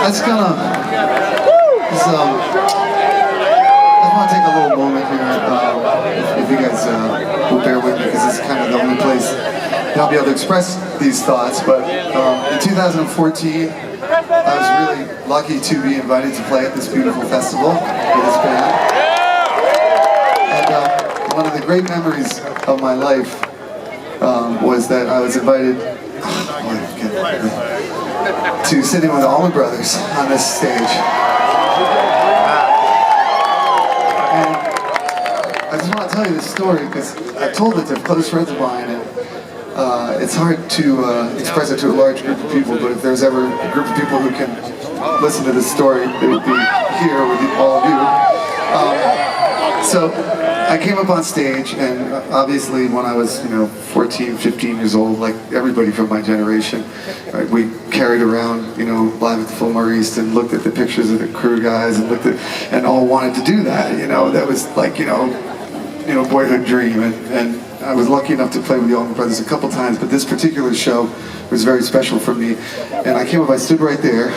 That's gonna. I want to take a little moment here, if you guys will bear with me, because it's kind of the only place I'll be able to express these thoughts. But in 2014, I was really lucky to be invited to play at this beautiful festival with this band. And one of the great memories of my life was that I was invited to sit in with the Allman Brothers on this stage. And I just want to tell you this story because I've told it to close friends of mine, and it's hard to express it to a large group of people, but if there's ever a group of people who can listen to this story, they would be here with all of you. So I came up on stage, and obviously when I was 14, 15 years old, like everybody from my generation, right, we carried around Live at the Fillmore East and looked at the pictures of the crew guys and and all wanted to do that. That was like boyhood dream, and I was lucky enough to play with the Allman Brothers a couple times, but this particular show was very special for me. And I came up, I stood right there.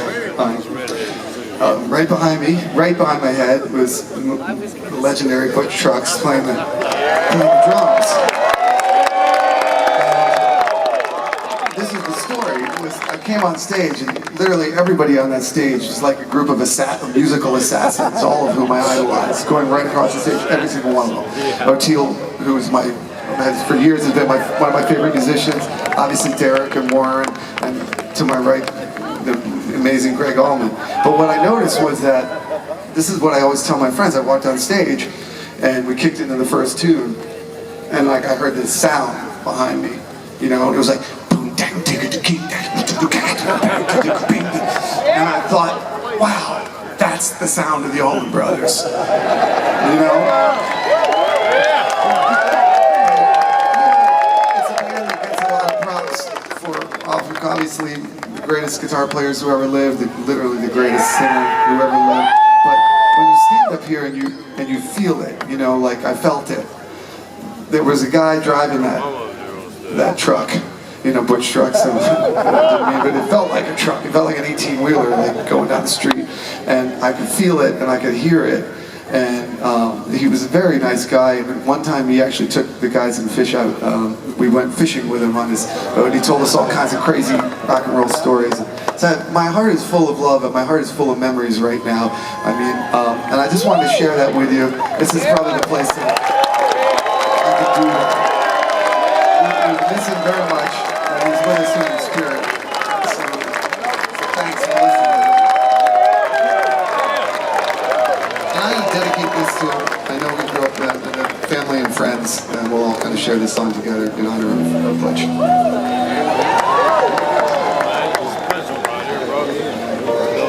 Right behind me, right behind my head, was the legendary Butch Trucks playing the drums. And this is the story. I came on stage, and literally everybody on that stage was like a group of musical assassins, all of whom I idolized, going right across the stage, every single one of them. O'Teal, who is for years has been one of my favorite musicians. Obviously Derek and Warren, and to my right, the amazing Greg Allman. But what I noticed was that, this is what I always tell my friends, I walked on stage and we kicked into the first tune, and I heard this sound behind me, and it was like boom, and I thought, wow, that's the sound of the Allman Brothers. It's a band that gets a lot of props for obviously the greatest guitar players who ever lived, literally the greatest singer who ever lived. But when you stand up here and you feel it, like I felt it. There was a guy driving that truck, Butch Trucks, but it felt like a truck. It felt like an 18-wheeler, like going down the street, and I could feel it and I could hear it. And he was a very nice guy, and one time he actually took the guys and fish out. We went fishing with him on his boat, and he told us all kinds of crazy rock and roll stories. So my heart is full of love, and my heart is full of memories right now. And I just wanted to share that with you. This is probably the place that I could do that. We miss him very much, and he's with us in the spirit. So thanks for listening. And I dedicate this to, I know we grew up in family and friends, and we'll all kind of share this song together in honor of Butch.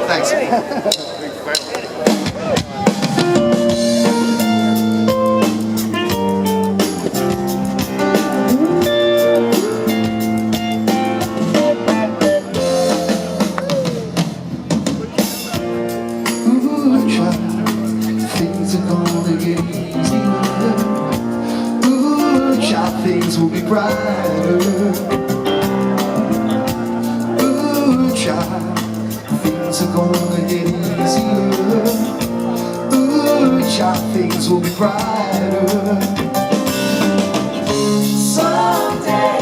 Thanks. Things are gonna get easier. Ooh, child, things will be brighter. Ooh, child, things are gonna get easier. Ooh, child, things will be brighter. Someday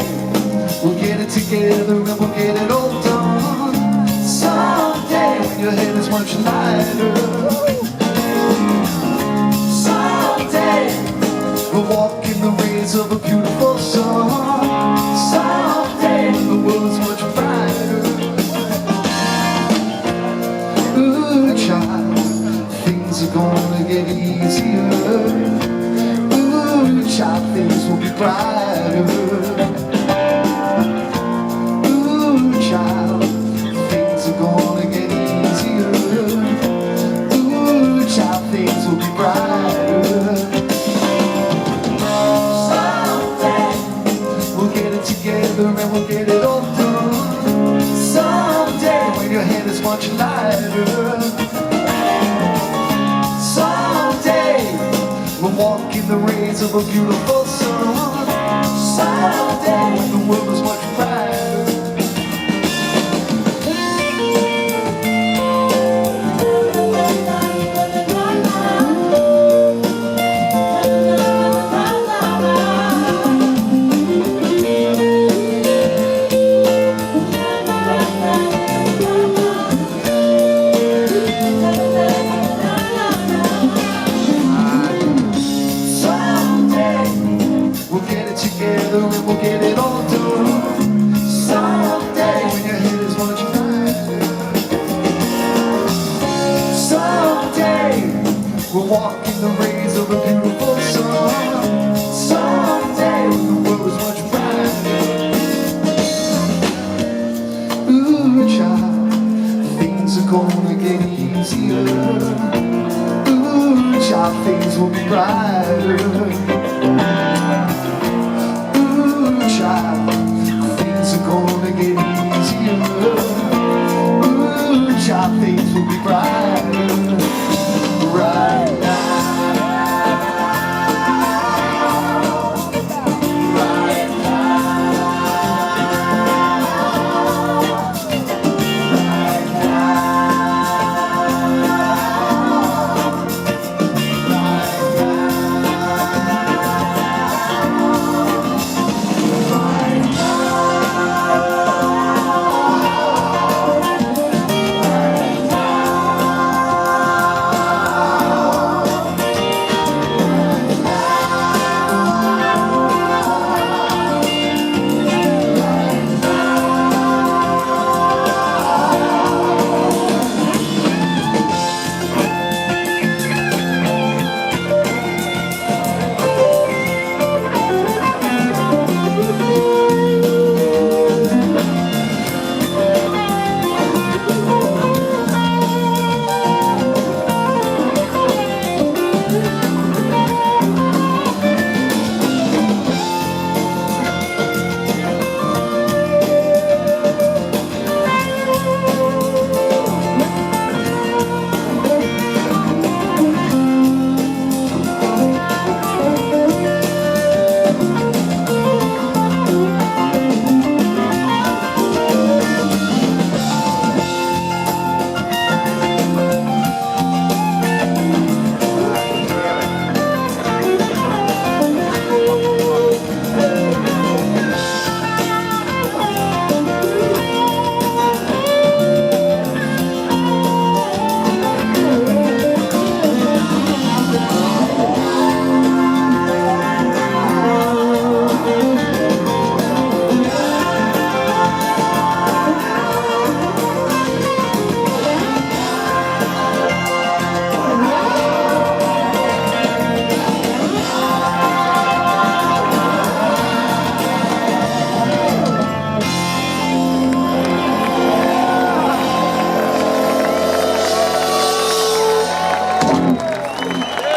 we'll get it together and we'll get it all done. Someday when your head is much lighter. We'll walk in the rays of a beautiful sun. Someday when the world's much brighter. Ooh, child, things are gonna get easier. Ooh, child, things will be brighter. Ooh, child, things are gonna get easier. Ooh, child, things will be brighter. Together and we'll get it all done. Someday when your head is much lighter. Someday we'll walk in the rays of a beautiful sun. Someday when the world is much brighter. gonna get easier. Ooh, child, things will be brighter. Ooh, child, things are gonna get easier. Ooh, child, things will be brighter.